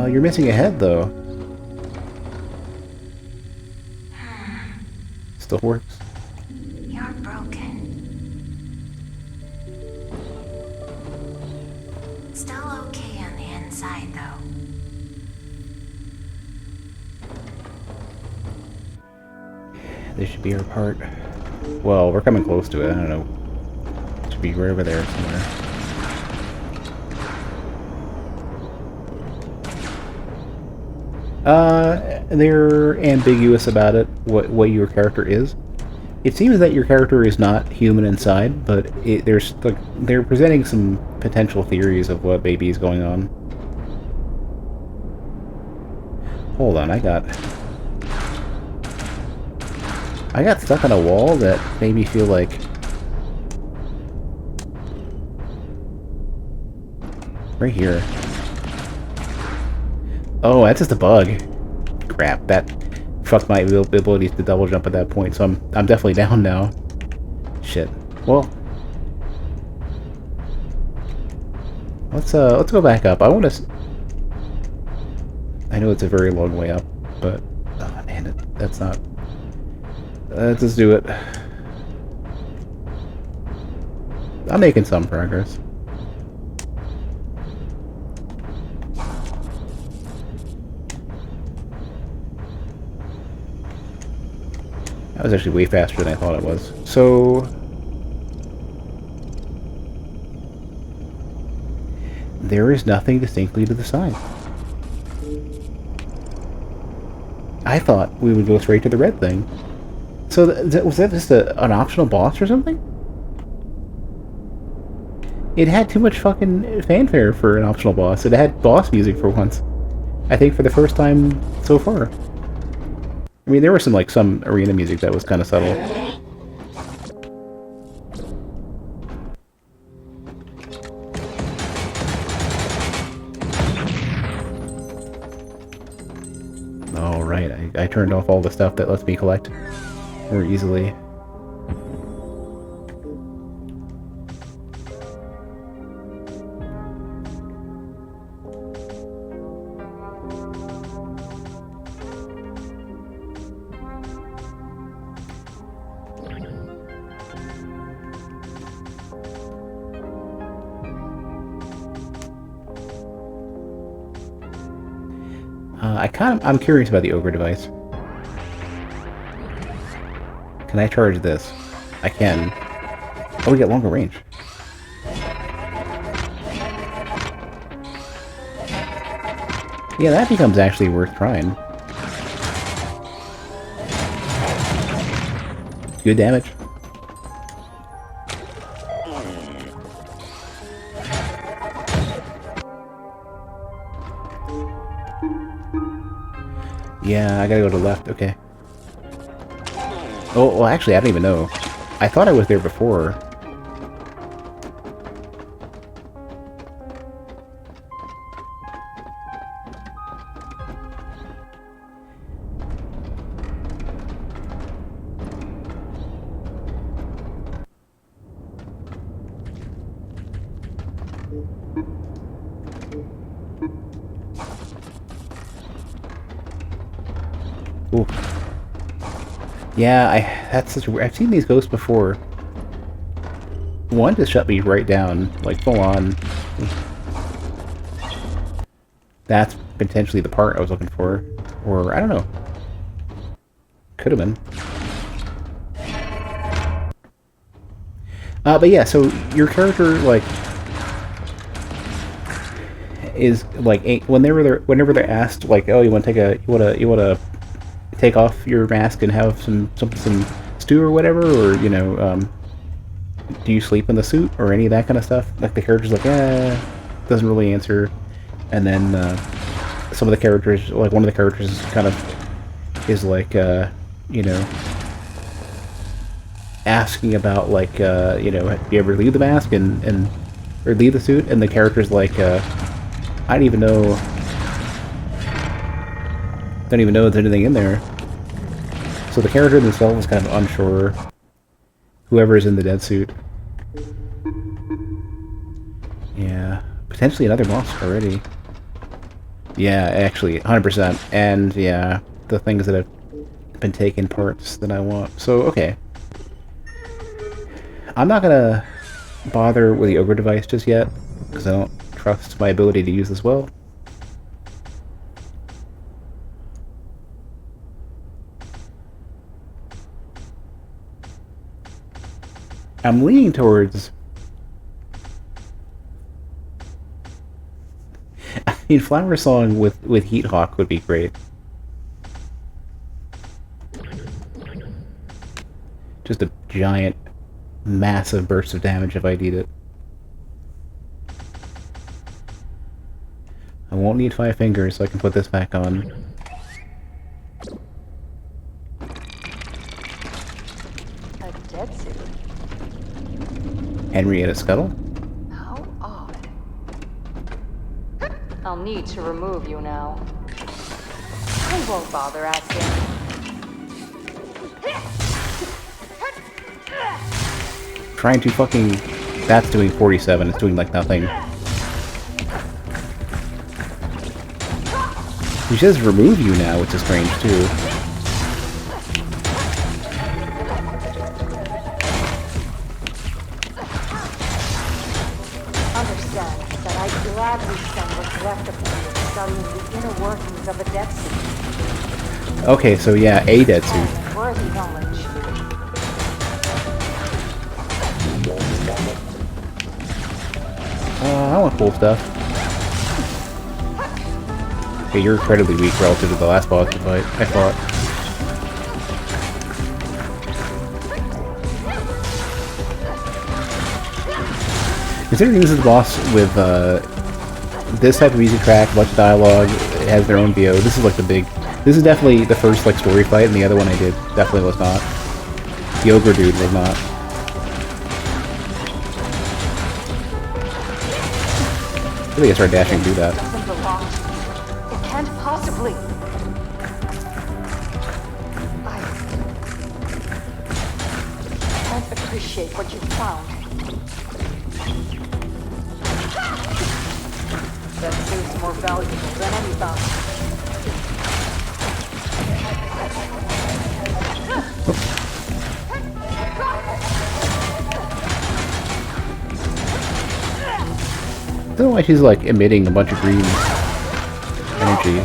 You're missing a head, though. Still works. You're broken. Still okay on the inside, though. This should be our part. Well, we're coming close to it. I don't know. It should be right over there somewhere. They're ambiguous about it, what your character is. It seems that your character is not human inside, but there's like they're presenting some potential theories of what maybe is going on. Hold on, I got stuck on a wall that made me feel like right here. Oh, that's just a bug. Crap, that fucked my ability to double jump at that point, so I'm definitely down now. Shit. Well, let's go back up. I want to. I know it's a very long way up, but oh man, that's not. Let's just do it. I'm making some progress. That was actually way faster than I thought it was. So there is nothing distinctly to the side. I thought we would go straight to the red thing. So was that just an optional boss or something? It had too much fucking fanfare for an optional boss. It had boss music for once. I think for the first time so far. I mean, there was some arena music that was kind of subtle. All right, I turned off all the stuff that lets me collect more easily. I'm curious about the ogre device. Can I charge this? I can. Oh, we get longer range. Yeah, that becomes actually worth trying. Good damage. Yeah, I gotta go to the left, okay. Oh, well actually, I don't even know. I thought I was there before. Ooh. Yeah, that's such a... I've seen these ghosts before. One just shut me right down, like full on. That's potentially the part I was looking for. Or, I don't know. Could have been. But yeah, so your character, like, is like whenever they're asked, like, oh, you want to take a you want to take off your mask and have some stew or whatever, or do you sleep in the suit or any of that kind of stuff? Like the character's like, doesn't really answer, and then some of the characters, like one of the characters, kind of is like, asking about like, do you ever leave the mask and or leave the suit, and the character's like, I don't even know there's anything in there. So the character themselves is kind of unsure. Whoever is in the dead suit. Yeah, potentially another boss already. Yeah, actually, 100%. And yeah, the things that have been taken parts that I want. So, okay. I'm not gonna bother with the ogre device just yet, because I don't trust my ability to use this well. I'm leaning towards... I mean, Flower Song with Heat Hawk would be great. Just a giant, massive burst of damage if I need it. I won't need 5 fingers, so I can put this back on. A dead suit? Henrietta Scuttle? How odd. I'll need to remove you now. I won't bother asking. Trying to fucking... That's doing 47, it's doing like nothing. He says remove you now, which is strange too. Understand that I'd gladly spend what's left of me studying the inner workings of a dead suit. Okay, so yeah, a dead suit. And worthy knowledge. I want cool stuff. Okay, you're incredibly weak relative to the last boss fight I fought. Considering this is the boss with this type of music track, much dialogue, it has their own VO, this is like the big... This is definitely the first like story fight, and the other one I did definitely was not. The ogre dude was not. I think I started dashing through that. Doesn't belong to me. It can't possibly. I can't appreciate what you found. That suit's more valuable than any bounty. I don't know why she's like emitting a bunch of green energy.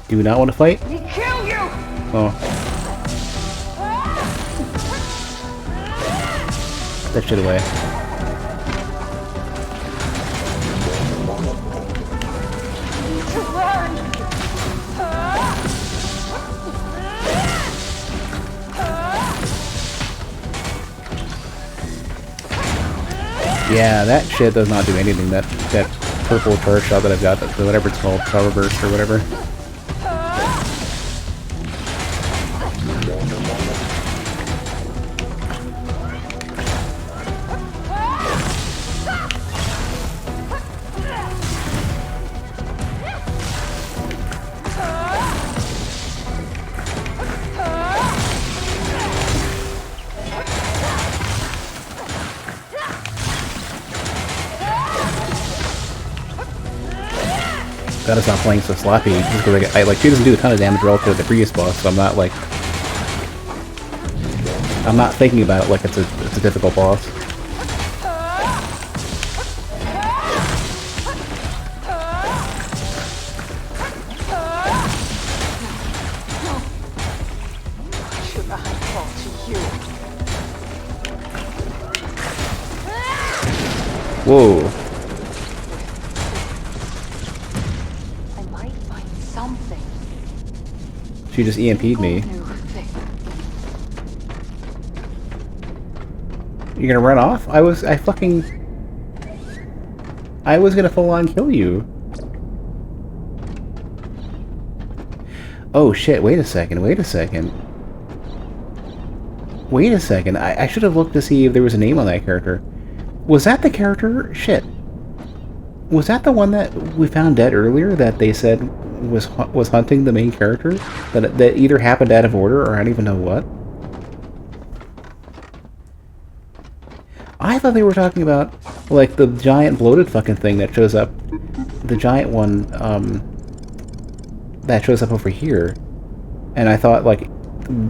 Do you not want to fight? We kill you! Oh. That shit away. To learn. Yeah, that shit does not do anything. That purple charge shot that I've got, that whatever it's called, power burst or whatever. Gotta stop playing so sloppy, just because I like, she doesn't do a ton of damage relative to the previous boss, so I'm not like... I'm not thinking about it like it's a difficult boss. Should I fall to you? Whoa. I might find something. She just EMP'd me. New thing. You're gonna run off? I was gonna full on kill you. Oh shit, wait a second. I should have looked to see if there was a name on that character. Was that the character? Shit. Was that the one that we found dead earlier that they said was hunting the main character? That either happened out of order or I don't even know what? I thought they were talking about, like, the giant bloated fucking thing that shows up the giant one that shows up over here, and I thought like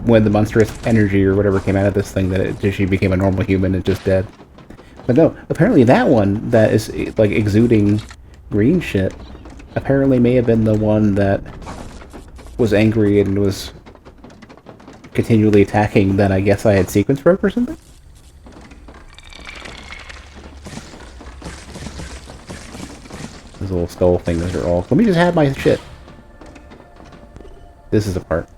when the monstrous energy or whatever came out of this thing that she became a normal human and just dead. But no, apparently that one that is like exuding green shit apparently may have been the one that was angry and was continually attacking that I guess I had sequence broke or something? Those little skull things are all... Let me just have my shit. This is a part.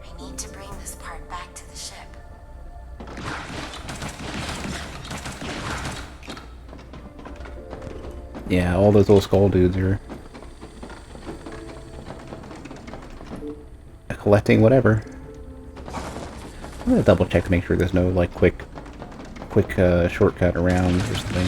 I need to bring this part back to the ship. Yeah, all those little skull dudes are... collecting whatever. I'm gonna double check to make sure there's no, like, quick shortcut around or something.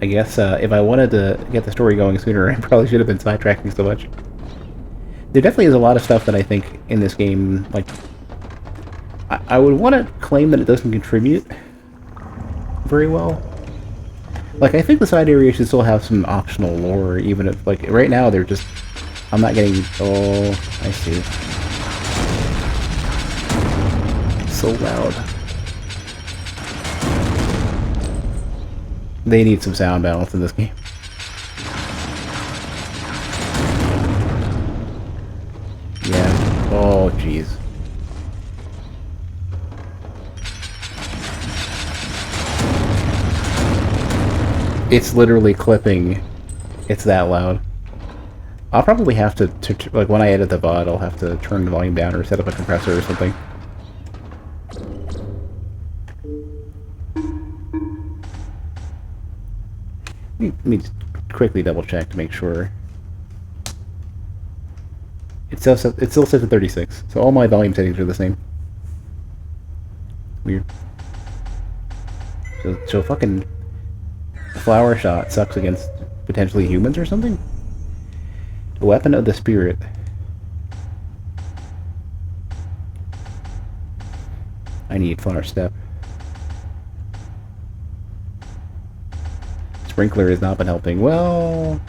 I guess if I wanted to get the story going sooner, I probably should have been sidetracking so much. There definitely is a lot of stuff that I think in this game, like, I would want to claim that it doesn't contribute very well. Like, I think the side areas should still have some optional lore, even if, like, right now they're just... I'm not getting... Oh, I see. So loud. They need some sound balance in this game. Yeah. Oh, jeez. It's literally clipping. It's that loud. I'll probably have to like, when I edit the VOD, I'll have to turn the volume down or set up a compressor or something. Let me just quickly double check to make sure. It still says at 36, so all my volume settings are the same. Weird. So fucking flower shot sucks against potentially humans or something? A weapon of the spirit. I need flower step. Sprinkler has not been helping. Well,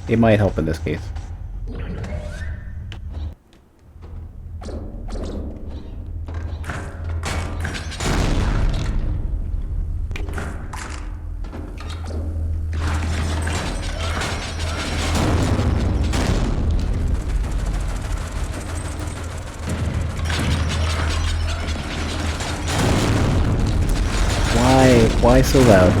it might help in this case. Why so loud?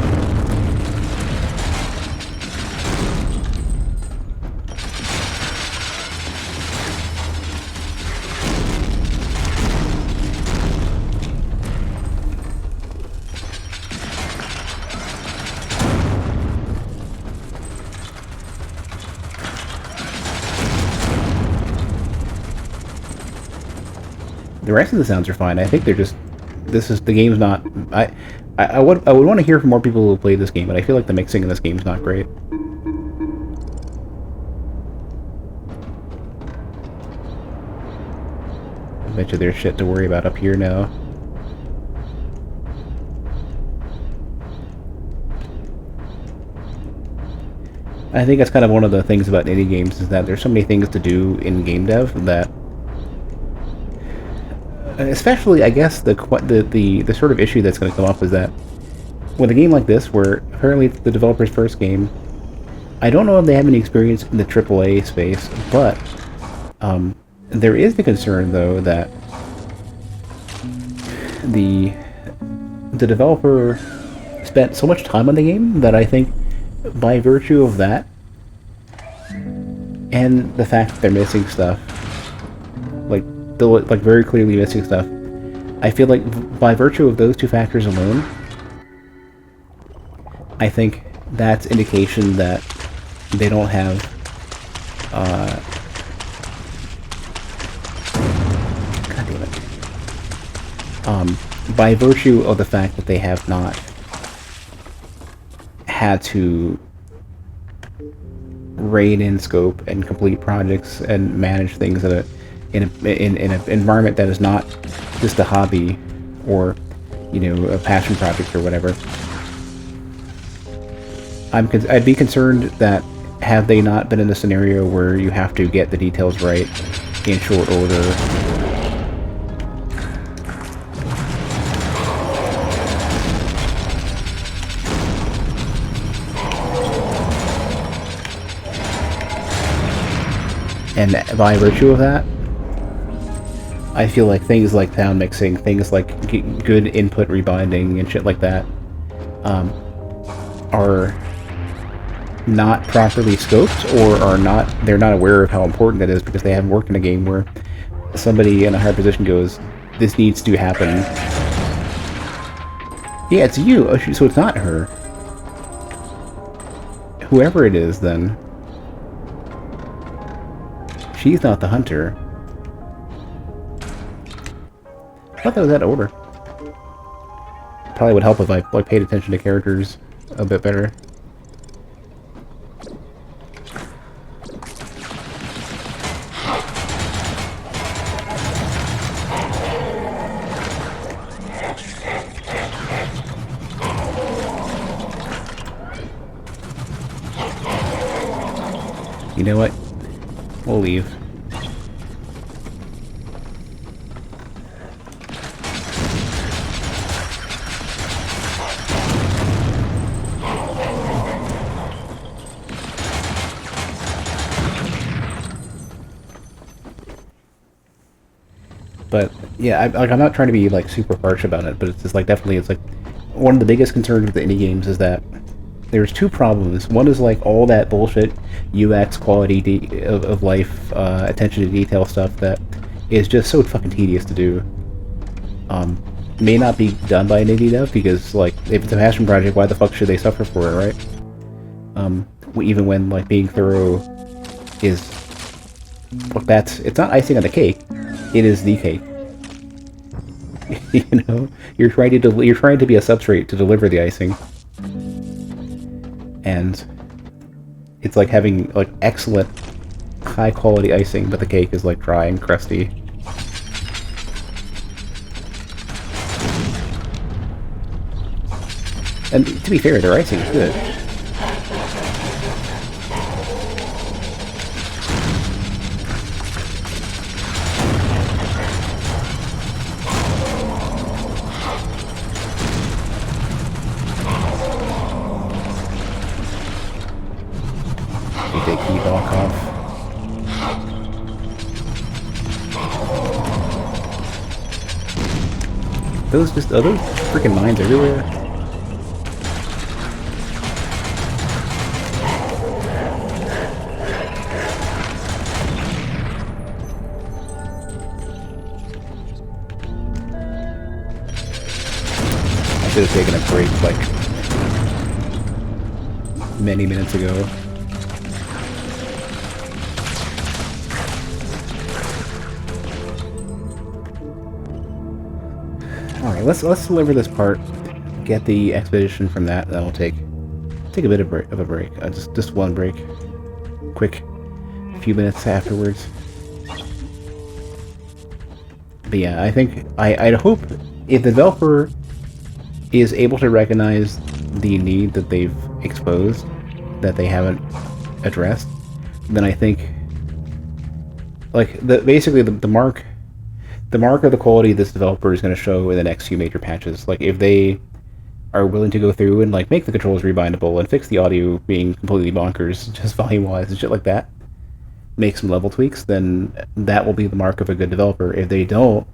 The rest of the sounds are fine. I think they're just... the game's not... I would want to hear from more people who play this game, but I feel like the mixing in this game is not great. I bet you there's shit to worry about up here now. I think that's kind of one of the things about indie games, is that there's so many things to do in game dev that... Especially, I guess, the sort of issue that's going to come up is that with a game like this, where apparently it's the developer's first game, I don't know if they have any experience in the AAA space, but there is the concern, though, that the developer spent so much time on the game that I think by virtue of that, and the fact that they're missing stuff, like very clearly missing stuff, I feel like by virtue of those two factors alone, I think that's indication that they don't have God damn it. by virtue of the fact that they have not had to rein in scope and complete projects and manage things in an environment that is not just a hobby or, you know, a passion project or whatever. I'd be concerned that have they not been in a scenario where you have to get the details right in short order, and by virtue of that, I feel like things like sound mixing, things like good input rebinding and shit like that, are not properly scoped, or they're not aware of how important it is because they haven't worked in a game where somebody in a higher position goes, this needs to happen. Yeah, it's you, so it's not her. Whoever it is, then. She's not the hunter. I thought that was that order. Probably would help if I paid attention to characters a bit better. You know what? We'll leave. But yeah, I'm not trying to be like super harsh about it, but it's just like definitely it's like one of the biggest concerns with the indie games is that there's two problems. One is like all that bullshit UX quality of life, attention to detail stuff that is just so fucking tedious to do. May not be done by an indie dev because like if it's a passion project, why the fuck should they suffer for it, right? Even when like being thorough is look, it's not icing on the cake. It is the cake. You know, you're trying to be a substrate to deliver the icing, and it's like having like excellent, high quality icing, but the cake is like dry and crusty. And to be fair, their icing is good. Take key block off. Those freaking mines everywhere. I should have taken a break like many minutes ago. Alright, let's deliver this part, get the expedition from that, then we'll take a bit of a break. Just one break. Quick few minutes afterwards. But yeah, I think I'd hope if the developer is able to recognize the need that they've exposed that they haven't addressed, then I think like basically the mark of the quality this developer is going to show in the next few major patches. Like if they are willing to go through and like make the controls rebindable and fix the audio being completely bonkers, just volume wise and shit like that, make some level tweaks, then that will be the mark of a good developer. If they don't,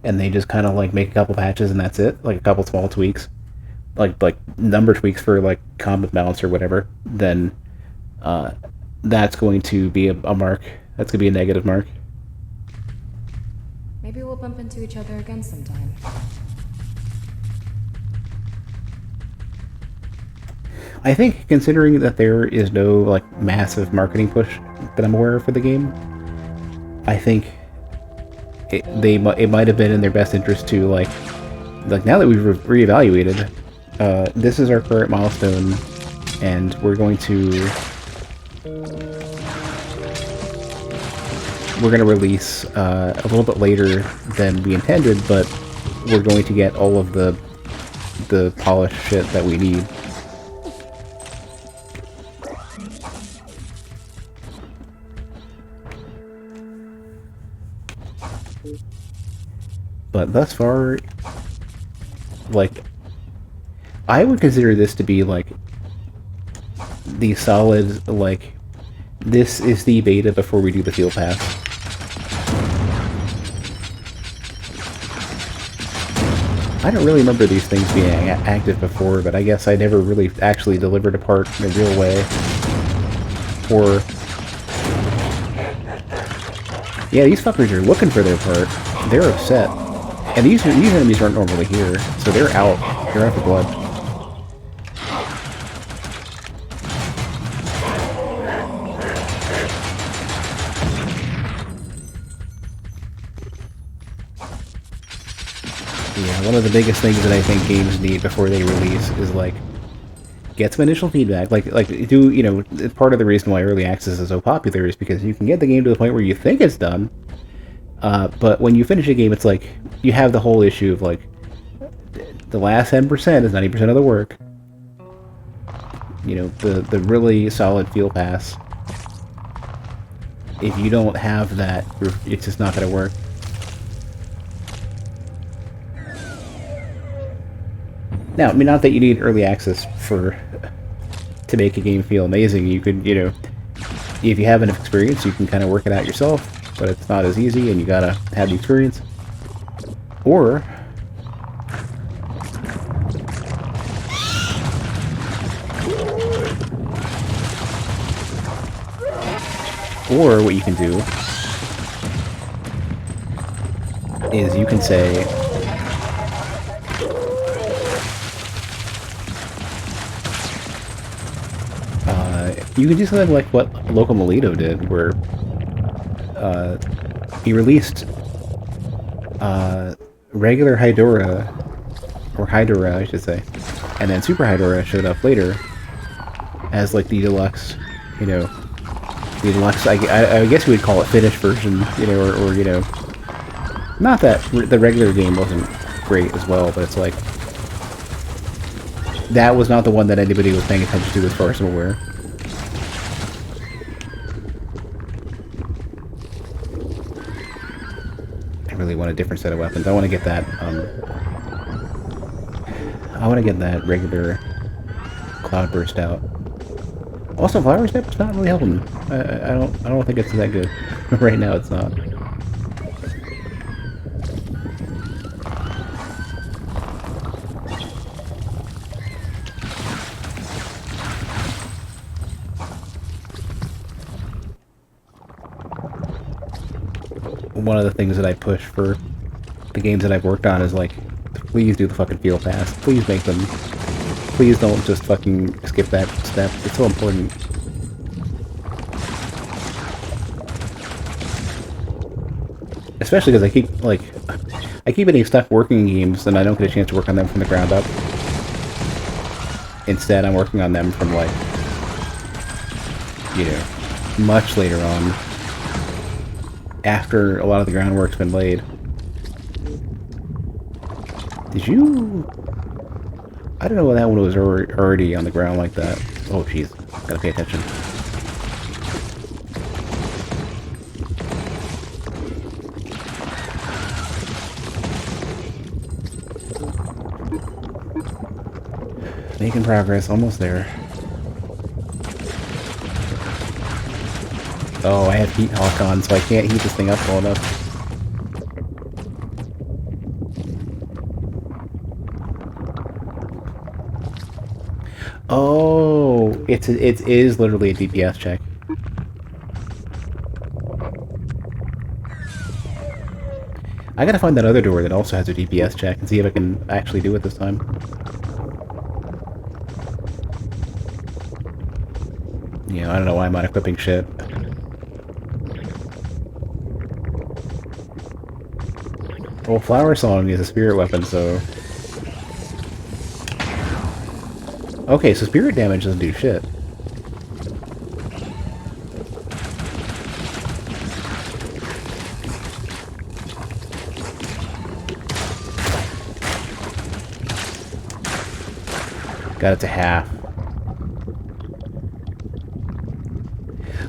and they just kind of like make a couple patches and that's it, like a couple small tweaks, like number tweaks for like combat balance or whatever, then that's going to be a mark. That's going to be a negative mark. Maybe we'll bump into each other again sometime. I think, considering that there is no like massive marketing push that I'm aware of for the game, I think it might have been in their best interest to like like, now that we've reevaluated, this is our current milestone, and we're going to release a little bit later than we intended, but we're going to get all of the polished shit that we need. But thus far, like, I would consider this to be, like, the solid, like, this is the beta before we do the field pass. I don't really remember these things being active before, but I guess I never really actually delivered a part in a real way. Or... yeah, these fuckers are looking for their part. They're upset. And these enemies aren't normally here, so they're out. They're out for blood. Yeah, one of the biggest things that I think games need before they release is, like, get some initial feedback. Like, do, you know, part of the reason why early access is so popular is because you can get the game to the point where you think it's done, but when you finish a game, it's like, you have the whole issue of, like, the last 10% is 90% of the work. You know, the really solid field pass. If you don't have that, it's just not going to work. Now, I mean, not that you need early access to make a game feel amazing. You could, you know, if you have enough experience, you can kind of work it out yourself, but it's not as easy, and you gotta have the experience. Or what you can do is you can say, you can do something like what Local Molito did, where he released regular Hydora, or Hydora, I should say, and then Super Hydora showed up later as, like, the deluxe, you know, the deluxe, I guess you would call it finished version, you know, or you know, not that the regular game wasn't great as well, but it's like, that was not the one that anybody was paying attention to as far as I'm aware. I really want a different set of weapons. I want to get that, I want to get that regular Cloudburst out. Also, Flower Step's not really helping. I don't think it's that good. Right now, it's not. One of the things that I push for the games that I've worked on is, like, please do the fucking field pass. Please make them. Please don't just fucking skip that step. It's so important. Especially because I keep getting stuck working in games and I don't get a chance to work on them from the ground up. Instead, I'm working on them from, like, you know, much later on, after a lot of the groundwork's been laid. Did you... I don't know when that one was already on the ground like that. Oh, jeez. Gotta pay attention. Making progress. Almost there. Oh, I have Heat Hawk on, so I can't heat this thing up well enough. Oh, it is literally a DPS check. I gotta find that other door that also has a DPS check and see if I can actually do it this time. Yeah, I don't know why I'm not equipping shit. Well, Flower Song is a spirit weapon, so Okay, so spirit damage doesn't do shit. Got it to half.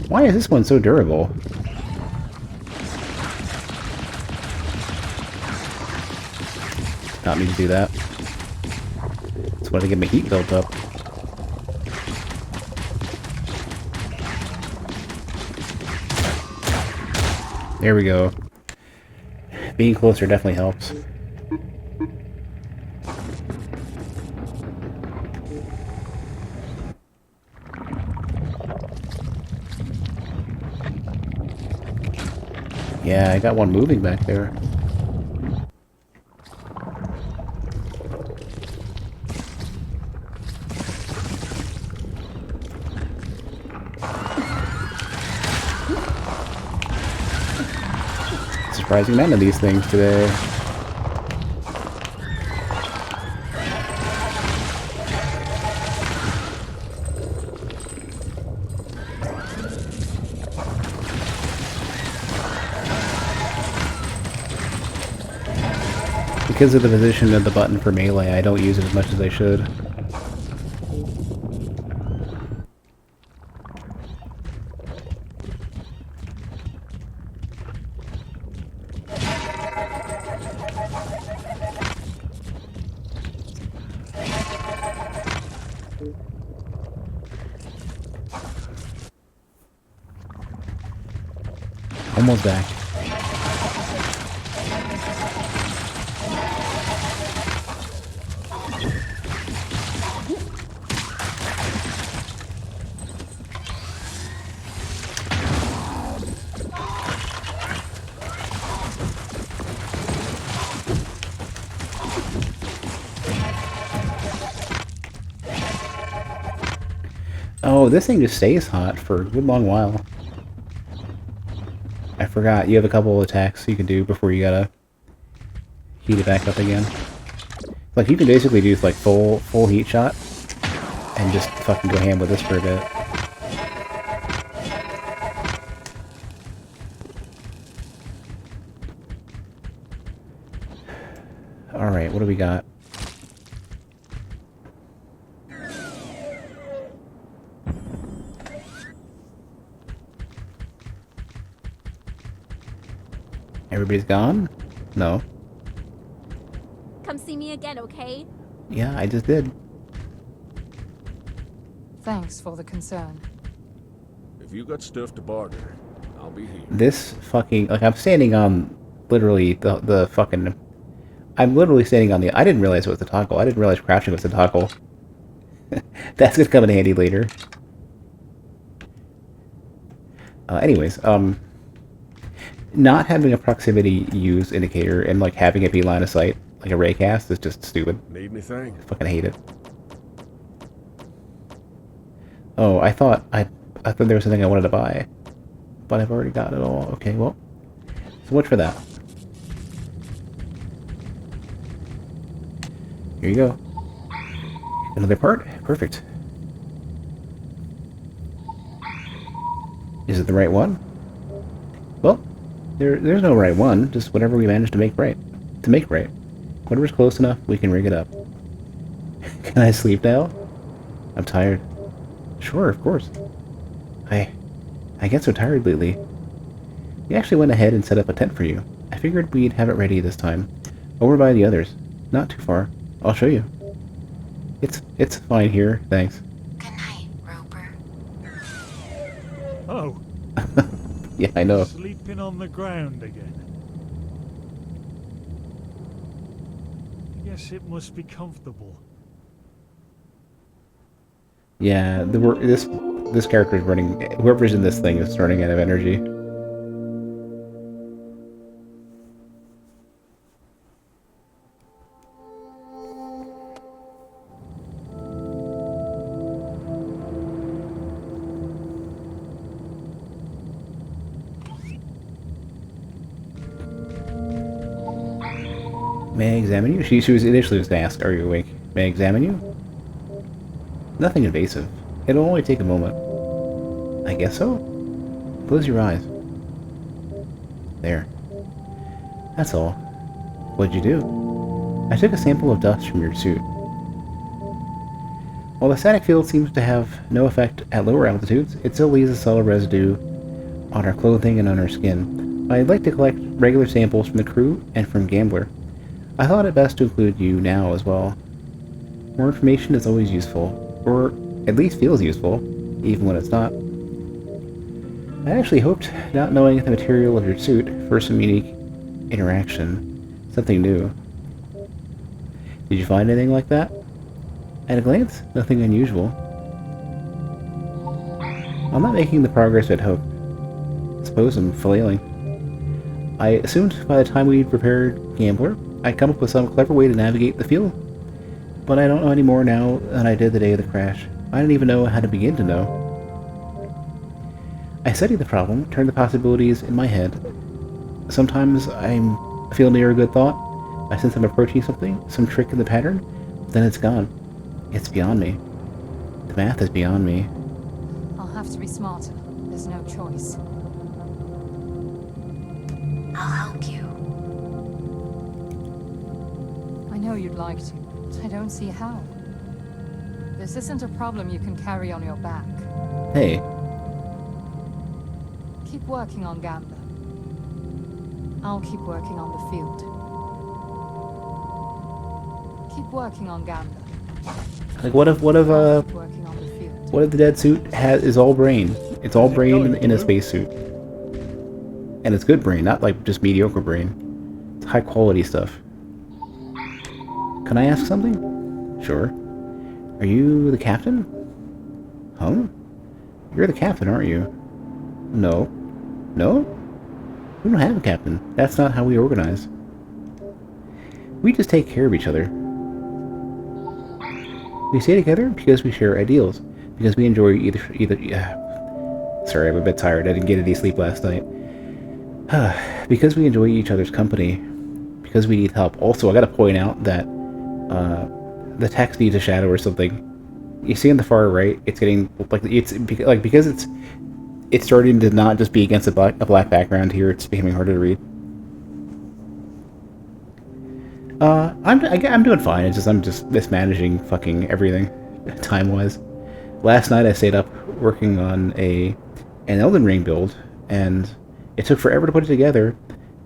Why is this one so durable? Not me to do that. Just want to get my heat built up. There we go. Being closer definitely helps. Yeah, I got one moving back there. Surprising none of these things today. Because of the position of the button for melee, I don't use it as much as I should. Almost back. Oh, this thing just stays hot for a good long while. I forgot, you have a couple attacks you can do before you gotta heat it back up again. Like, you can basically do like full heat shot and just fucking go ham with this for a bit. Alright, what do we got? Everybody's gone? No. Come see me again, okay? Yeah, I just did. Thanks for the concern. If you got stuff to barter, I'll be here. This fucking... Like, I'm standing on literally the fucking... I'm literally standing on the... I didn't realize it was the toggle. I didn't realize crouching was the toggle. That's gonna come in handy later. Anyways, not having a proximity use indicator and like having it be line of sight like a raycast is just stupid. Need anything? I fucking hate it. Oh, I thought there was something I wanted to buy, but I've already got it all. Okay, well, so much for that. Here you go. Another part? Perfect. Is it the right one? Well, there's no right one, just whatever we manage to make right. Whatever's close enough, we can rig it up. Can I sleep now? I'm tired. Sure, of course. I get so tired lately. We actually went ahead and set up a tent for you. I figured we'd have it ready this time. Over by the others. Not too far. I'll show you. It's fine here, thanks. Good night, Roper. Oh, Yeah, I know. sleeping on the ground again. Guess it must be comfortable. Yeah, this character is running. Whoever's in this thing is running out of energy. May I examine you? She was initially just asked, "Are you awake? May I examine you?" Nothing invasive. It'll only take a moment. I guess so. Close your eyes. There. That's all. What'd you do? I took a sample of dust from your suit. While the static field seems to have no effect at lower altitudes, it still leaves a solid residue on our clothing and on our skin. I'd like to collect regular samples from the crew and from Gambler. I thought it best to include you now as well. More information is always useful, or at least feels useful, even when it's not. I actually hoped, not knowing the material of your suit, for some unique interaction, something new. Did you find anything like that? At a glance, nothing unusual. I'm not making the progress I'd hoped. Suppose I'm flailing. I assumed by the time we'd prepared Gambler, I'd come up with some clever way to navigate the field. But I don't know any more now than I did the day of the crash. I don't even know how to begin to know. I study the problem, turn the possibilities in my head. Sometimes I feel near a good thought. I sense I'm approaching something, some trick in the pattern, then it's gone. It's beyond me. The math is beyond me. I'll have to be smarter. There's no choice. I'll help you. I know you'd like to, but I don't see how. This isn't a problem you can carry on your back. Hey, Keep working on Gambler. I'll keep working on the field. Keep working on Gambler. like what if Keep working on the field. what if the dead suit is all brain? It's all brain in a spacesuit. And it's good brain, not like just mediocre brain. It's high quality stuff. Can I ask something? Sure. Are you the captain? Huh? You're the captain, aren't you? No. No? We don't have a captain. That's not how we organize. We just take care of each other. We stay together because we share ideals. Because we enjoy either. Sorry, I'm a bit tired. I didn't get any sleep last night. Because we enjoy each other's company. Because we need help. Also, I gotta point out that the text needs a shadow or something. You see on the far right, it's getting because it's starting to not just be against a black background here. It's becoming harder to read. I'm doing fine. I'm just mismanaging fucking everything, time-wise. Last night I stayed up working on an Elden Ring build, and it took forever to put it together.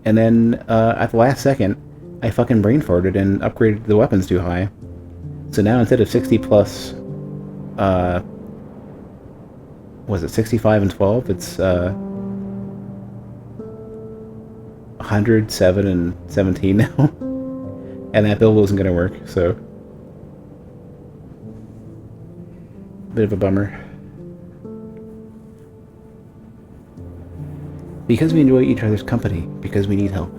And then at the last second, I fucking brain farted and upgraded the weapons too high. So now instead of 60 plus, was it 65 and 12? It's 107 and 17 now. And that build wasn't going to work, so bit of a bummer. Because we enjoy each other's company, because we need help.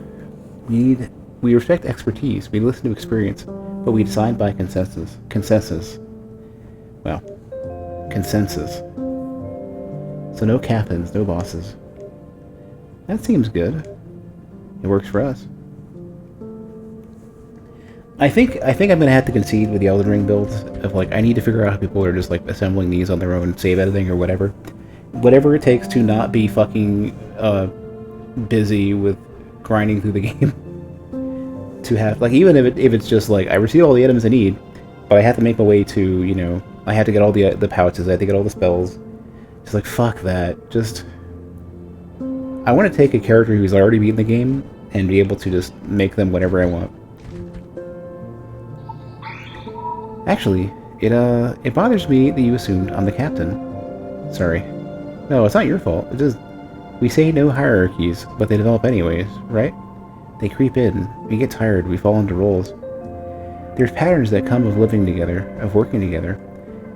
We respect expertise, we listen to experience, but we decide by consensus. Well, consensus. So no captains, no bosses. That seems good. It works for us. I think I'm gonna have to concede with the Elden Ring builds of like I need to figure out how people are just like assembling these on their own, save editing or whatever it takes to not be fucking busy with grinding through the game. To have like even if it's just like I receive all the items I need, but I have to make my way to I have to get all the pouches, I have to get all the spells. Just like fuck that. Just I want to take a character who's already beaten the game and be able to just make them whatever I want. Actually, it bothers me that you assumed I'm the captain. Sorry. No, it's not your fault. It's just we say no hierarchies, but they develop anyways, right? They creep in. We get tired. We fall into roles. There's patterns that come of living together, of working together,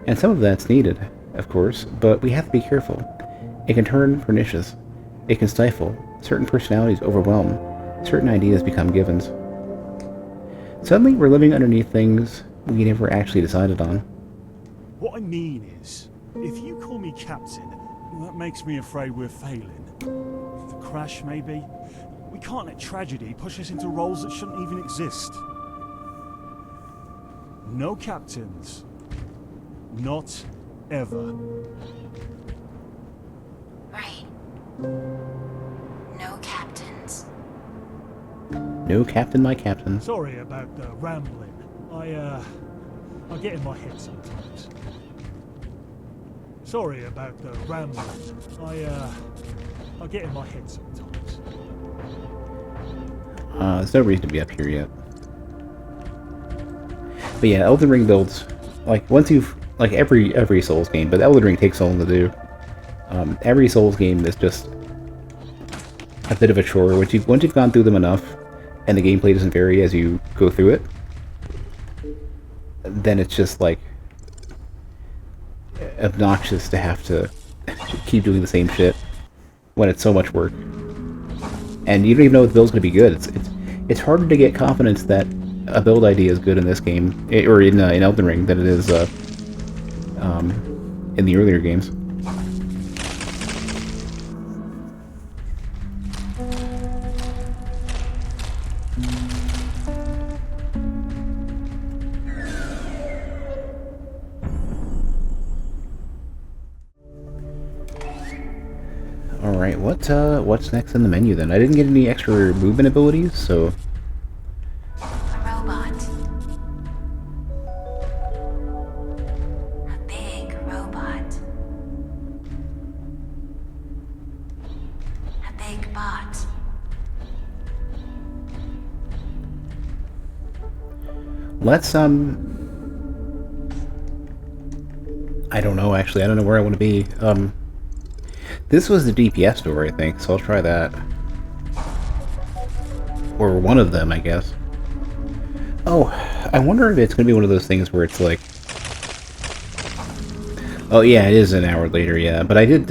and some of that's needed, of course, but we have to be careful. It can turn pernicious. It can stifle. Certain personalities overwhelm. Certain ideas become givens. Suddenly, we're living underneath things we never actually decided on. What I mean is, if you call me captain, that makes me afraid we're failing. The crash, maybe? We can't let tragedy push us into roles that shouldn't even exist. No captains. Not ever. Right. No captains. No captain, my captain. Sorry about the rambling. I get in my head sometimes. Sorry about the rambling. I get in my head sometimes. There's no reason to be up here yet. But yeah, Elden Ring builds, like, once you've, like, every Souls game, but Elden Ring takes so long to do. Every Souls game is just a bit of a chore. Once you've gone through them enough, and the gameplay doesn't vary as you go through it, then it's just, like, obnoxious to have to keep doing the same shit when it's so much work. And you don't even know if the build's going to be good. It's harder to get confidence that a build idea is good in this game, or in Elden Ring, than it is in the earlier games. Alright, what's next in the menu then? I didn't get any extra movement abilities, so... A robot. A big robot. A big bot. Let's, I don't know, actually. I don't know where I want to be. This was the DPS door, I think, so I'll try that. Or one of them, I guess. Oh, I wonder if it's going to be one of those things where it's like... Oh, yeah, it is an hour later, yeah. But I did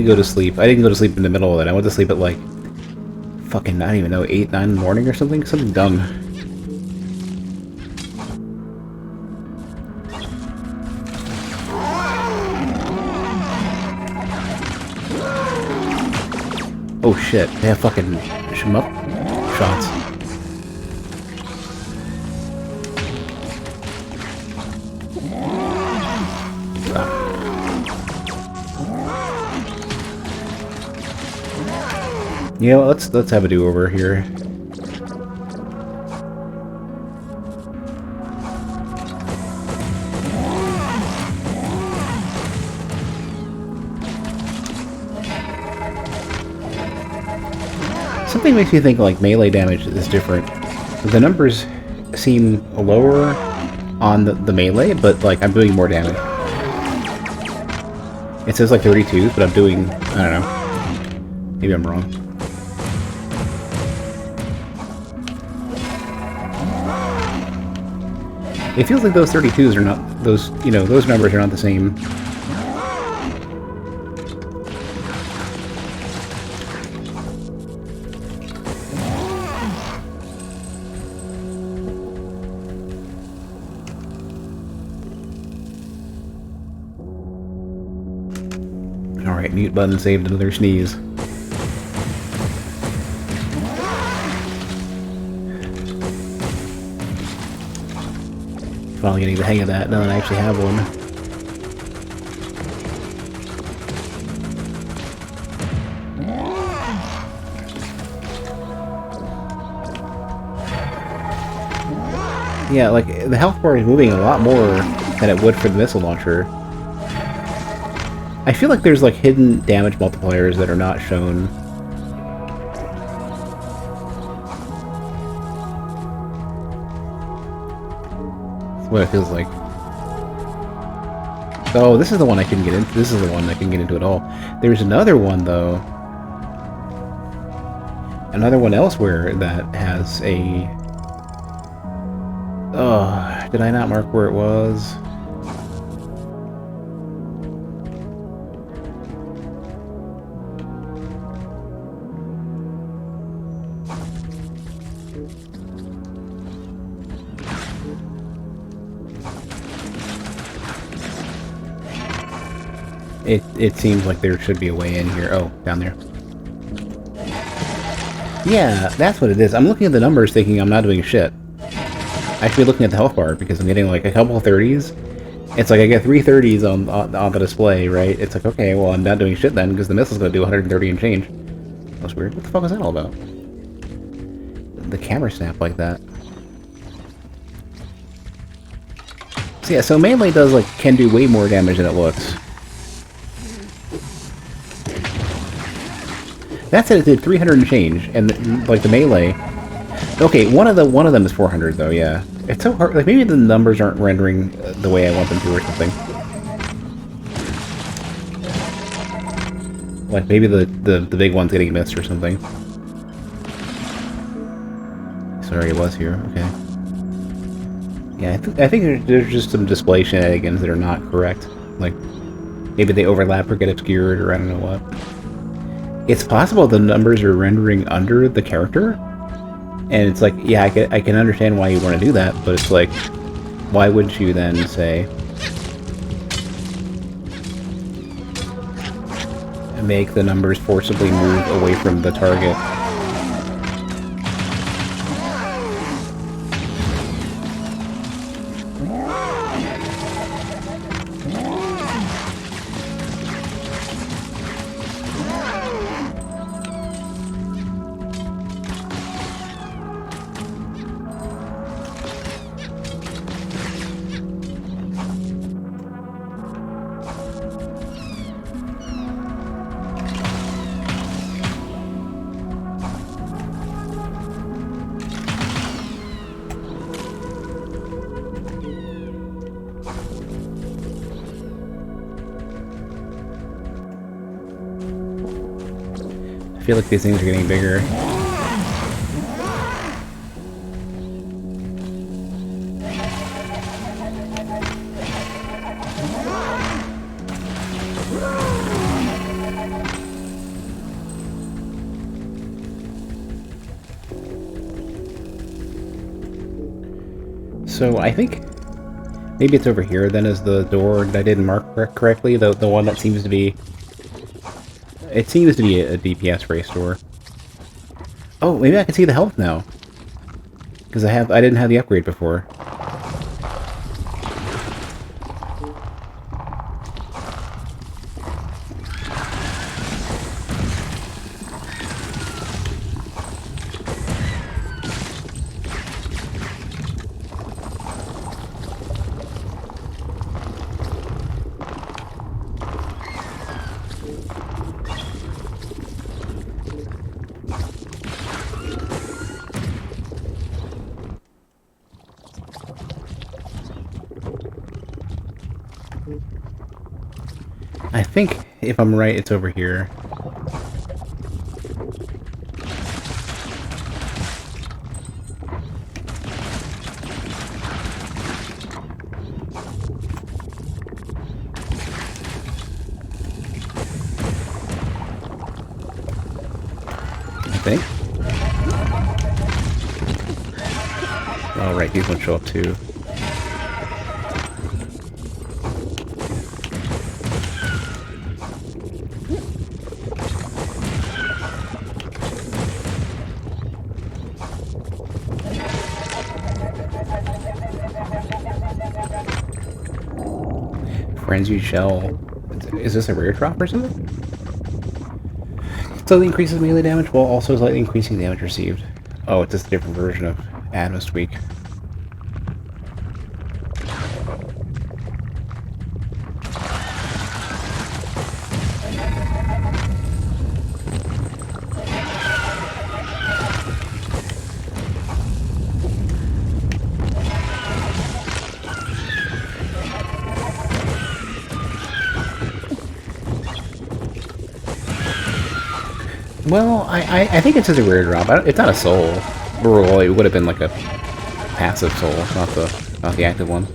go to sleep. I didn't go to sleep in the middle of it. I went to sleep at, like, fucking, I don't even know, 8, 9 in the morning or something? Something dumb. Oh shit, they have fucking shmup shots. Yeah, let's have a do-over here. Something makes me think like melee damage is different. The numbers seem lower on the melee, but like I'm doing more damage. It says like 32, but I'm doing, I don't know. Maybe I'm wrong. It feels like those 32s are not, those, you know, those numbers are not the same. Alright, mute button saved another sneeze. Finally getting the hang of that now that I actually have one. Yeah, like, the health bar is moving a lot more than it would for the missile launcher. I feel like there's like hidden damage multipliers that are not shown. That's what it feels like. Oh, this is the one I couldn't get into. This is the one I couldn't get into at all. There's another one though. Another one elsewhere that has a... Oh, did I not mark where it was? It seems like there should be a way in here. Oh, down there. Yeah, that's what it is. I'm looking at the numbers thinking I'm not doing shit. I should be looking at the health bar because I'm getting like a couple of 30s. It's like I get 3 30s on the display, right? It's like, okay, well, I'm not doing shit then because the missile's gonna do 130 and change. That's weird. What the fuck was that all about? The camera snap like that. So yeah, so melee does like can do way more damage than it looks. That said, it did 300 and change, and like the melee. Okay, one of them is 400 though. Yeah, it's so hard. Like maybe the numbers aren't rendering the way I want them to, or something. Like maybe the big one's getting missed or something. Sorry, it was here. Okay. Yeah, I think there's just some display shenanigans that are not correct. Like maybe they overlap or get obscured, or I don't know what. It's possible the numbers are rendering under the character, and it's like, yeah, I can understand why you want to do that, but it's like, why wouldn't you then say, make the numbers forcibly move away from the target? I feel like these things are getting bigger. So I think maybe it's over here then is the door that I didn't mark correctly, the one that seems to be... It seems to be a DPS race door. Oh, maybe I can see the health now. Because I didn't have the upgrade before. I think, if I'm right, it's over here. I think. Oh, right, these ones show up too. Frenzied Shell. Is this a rare drop or something? Slightly increases melee damage while also slightly increasing damage received. Oh, it's just a different version of Adam's Tweak. Well, I think it's just a rare drop. It's not a soul. Well, it would have been like a passive soul, not the active one.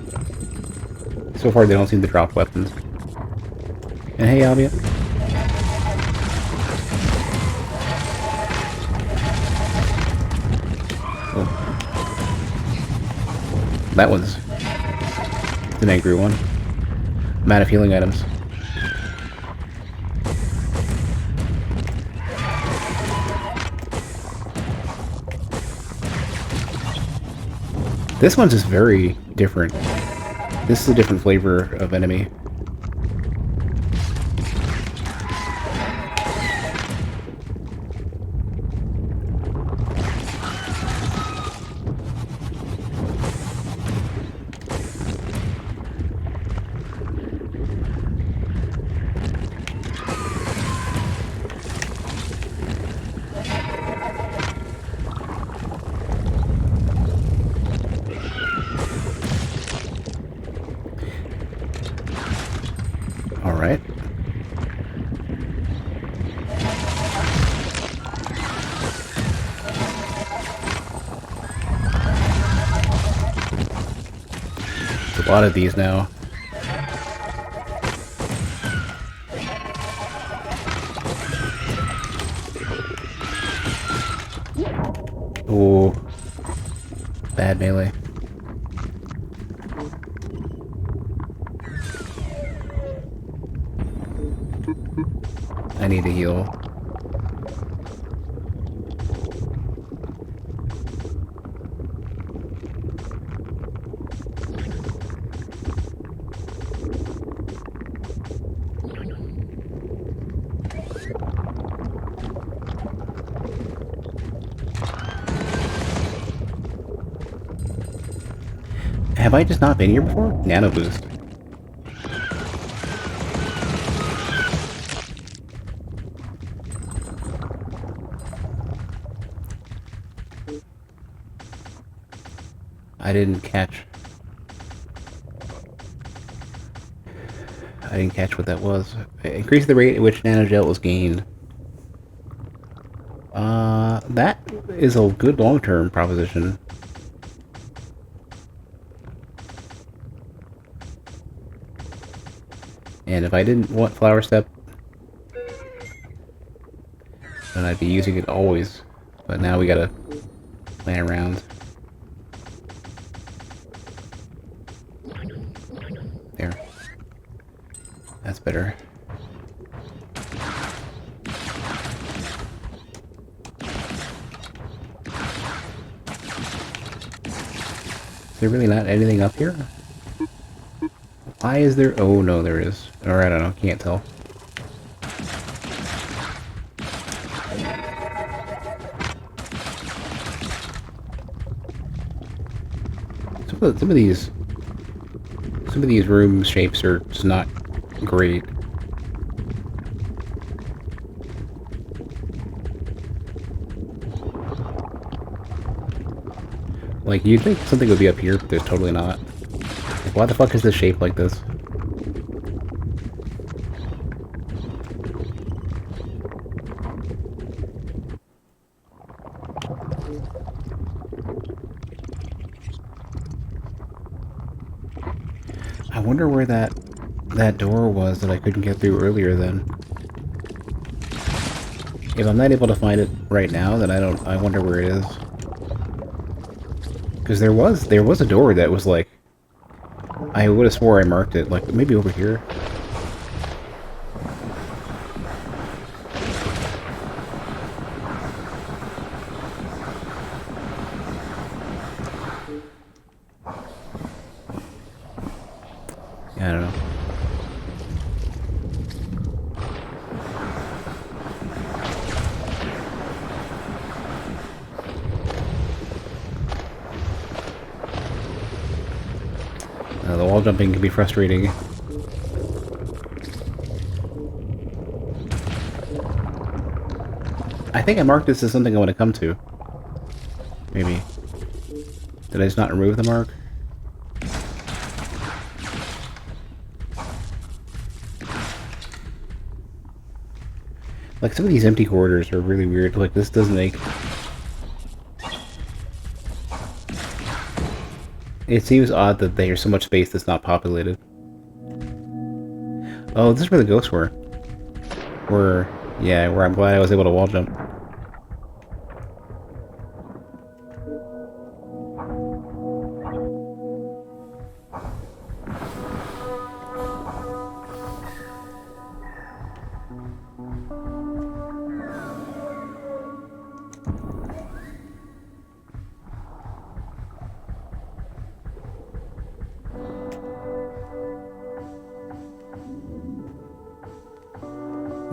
So far, they don't seem to drop weapons. And hey, Albia. Oh. That was an angry one. I'm out of healing items. This one's just very different. This is a different flavor of enemy. Alright. There's a lot of these now. Ooh. Bad melee. I need to heal. Have I just not been here before? Nano boost. I didn't catch what that was. Increase the rate at which nanogel was gained. That is a good long-term proposition. And if I didn't want Flower Step, then I'd be using it always. But now we gotta play around. There. That's better. Is there really not anything up here? Why is there? Oh no, there is. Or I don't know, can't tell. Some of these room shapes are just not great. Like, you'd think something would be up here, but there's totally not. Like, why the fuck is this shape like this? I wonder where that door was that I couldn't get through earlier then. If I'm not able to find it right now, then I wonder where it is. Because there was a door that was like, I would have swore I marked it, like maybe over here. Yeah, I don't know. The wall jumping can be frustrating. I think I marked this as something I want to come to. Maybe. Did I just not remove the mark? Like, some of these empty corridors are really weird. Like, this doesn't make... It seems odd that there's so much space that's not populated. Oh, this is where the ghosts were. Where I'm glad I was able to wall jump.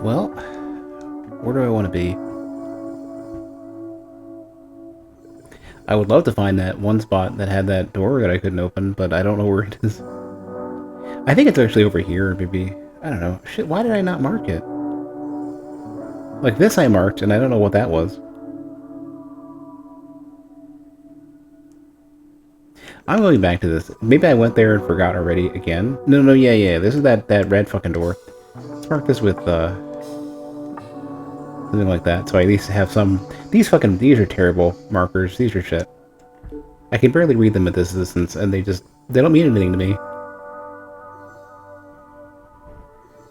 Well, where do I want to be? I would love to find that one spot that had that door that I couldn't open, but I don't know where it is. I think it's actually over here, maybe. I don't know. Shit, why did I not mark it? Like this I marked, and I don't know what that was. I'm going back to this. Maybe I went there and forgot already again. No, yeah. This is that red fucking door. Let's mark this with, something like that, so I at least have some... These are terrible markers. These are shit. I can barely read them at this distance, and they don't mean anything to me.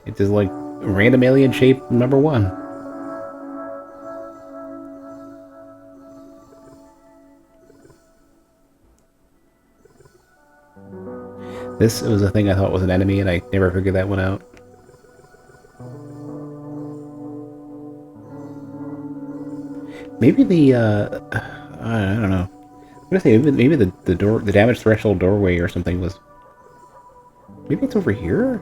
It's just like random alien shape number 1. This was a thing I thought was an enemy, and I never figured that one out. Maybe the, I don't know. I'm gonna say maybe the door, the damage threshold doorway or something was... Maybe it's over here?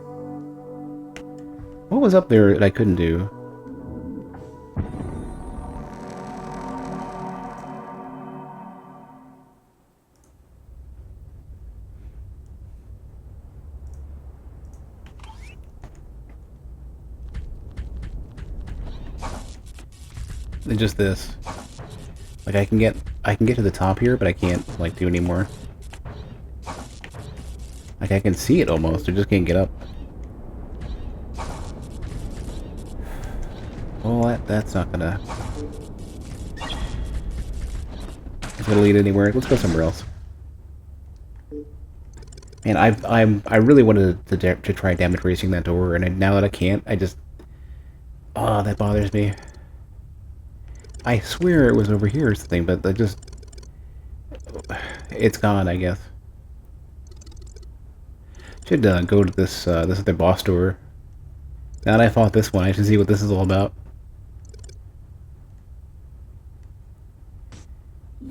What was up there that I couldn't do? It's just this. Like I can get to the top here, but I can't like do anymore. Like I can see it almost, I just can't get up. Well, that's not gonna... It's gonna lead anywhere. Let's go somewhere else. Man, I really wanted to try damage racing that door, and now that I can't, I just... Oh, that bothers me. I swear it was over here or something, but I just... It's gone, I guess. Should go to this other boss door. Now that I fought this one, I should see what this is all about.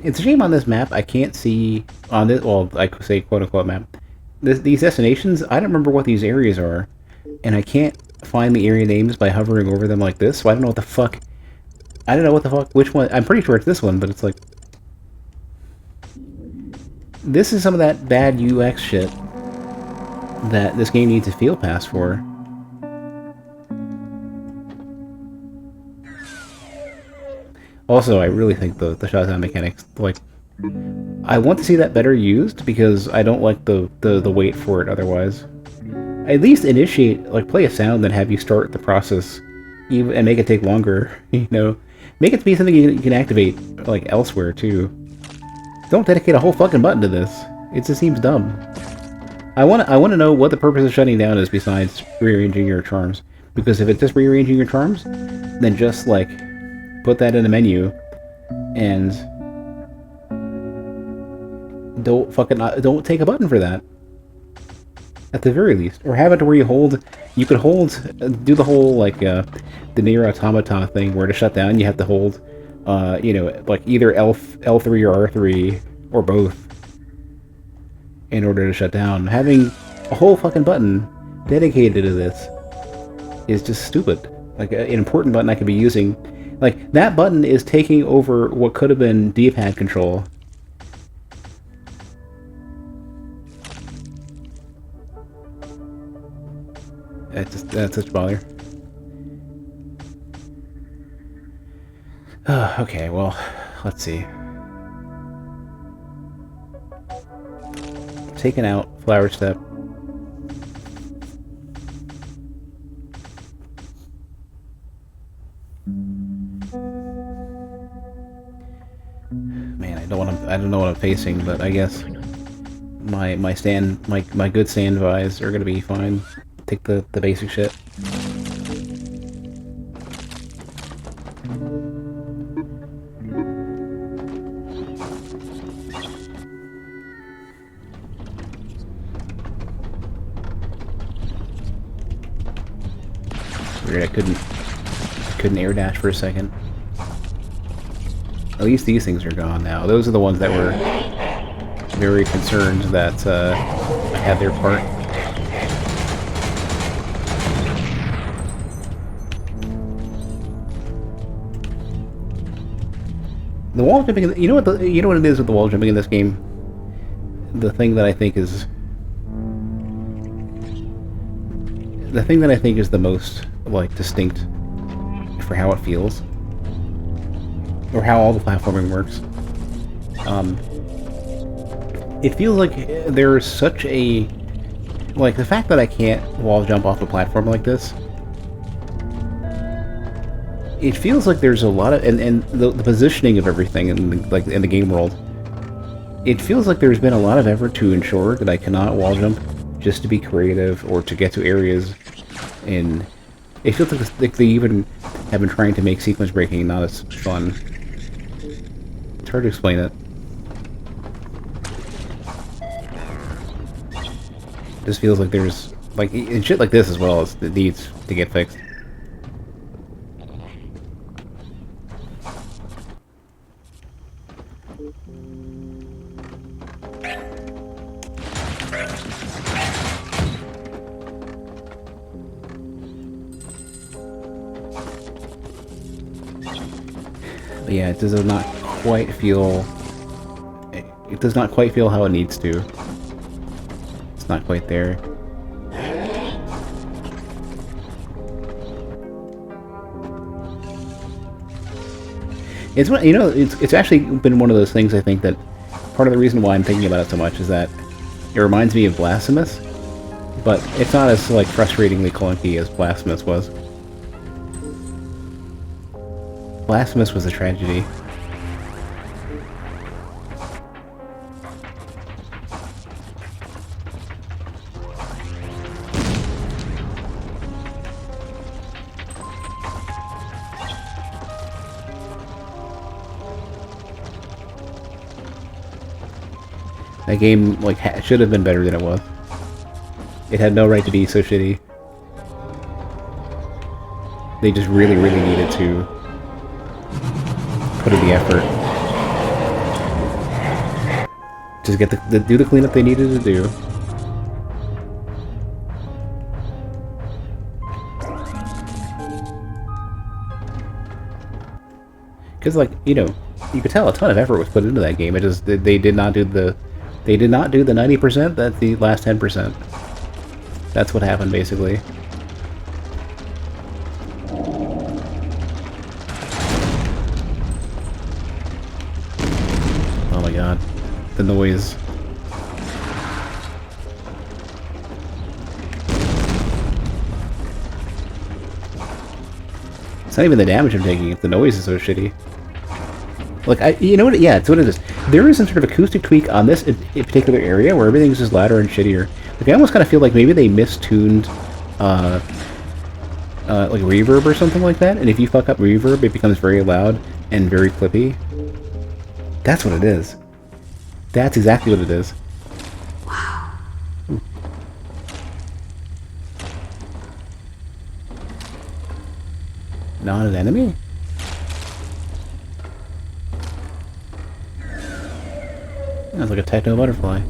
It's a shame on this map I can't see on this, well, I could say quote-unquote map. These destinations, I don't remember what these areas are, and I can't find the area names by hovering over them like this, so I don't know what the fuck... I don't know what the fuck, which one... I'm pretty sure it's this one, but it's like... This is some of that bad UX shit that this game needs a field pass for. Also, I really think the shotgun mechanics, like... I want to see that better used, because I don't like the wait for it otherwise. At least initiate, like, play a sound and have you start the process, even, and make it take longer, you know? Make it be something you can activate, like, elsewhere, too. Don't dedicate a whole fucking button to this. It just seems dumb. I want to know what the purpose of shutting down is besides rearranging your charms. Because if it's just rearranging your charms, then just, like, put that in the menu, and... Don't take a button for that. At the very least. Or have it to where you could do the whole, like, the Nier Automata thing, where to shut down you have to hold, you know, like either L3 or R3, or both, in order to shut down. Having a whole fucking button dedicated to this is just stupid. Like, an important button I could be using. Like, that button is taking over what could have been D-pad control. That's such a bother. Okay, well, let's see. Taken out, flower step. Man, I don't know what I'm facing, but I guess my good stand buys are gonna be fine. Take the basic shit. Weird, I couldn't air dash for a second. At least these things are gone now. Those are the ones that were very concerned that I had their part. The wall jumping. You know what? You know what it is with the wall jumping in this game. The thing that I think is the most like distinct for how it feels, or how all the platforming works. It feels like there's such a like the fact that I can't wall jump off a platform like this. It feels like there's a lot of and the positioning of everything in the game world. It feels like there's been a lot of effort to ensure that I cannot wall jump just to be creative or to get to areas. And it feels like they even have been trying to make sequence breaking not as fun. It's hard to explain it. It just feels like there's like and shit like this as well as that needs to get fixed. But yeah, it does not quite feel. It does not quite feel how it needs to. It's not quite there. It's you know, it's actually been one of those things. I think that part of the reason why I'm thinking about it so much is that it reminds me of Blasphemous, but it's not as like frustratingly clunky as Blasphemous was. Blasphemous was a tragedy. That game like should have been better than it was. It had no right to be so shitty. They just really, really needed to put in the effort. Just get do the cleanup they needed to do. Because like, you know, you could tell a ton of effort was put into that game. It just they did not do the 90%, that's the last 10%. That's what happened basically. Oh my god. The noise. It's not even the damage I'm taking, it's the noise is so shitty. Like, you know what, yeah, it's what it is. There is some sort of acoustic tweak on this particular area where everything's just louder and shittier. Like, I almost kind of feel like maybe they mistuned, like reverb or something like that, and if you fuck up reverb, it becomes very loud and very clippy. That's what it is. That's exactly what it is. Wow. Not an enemy? That's like a techno butterfly.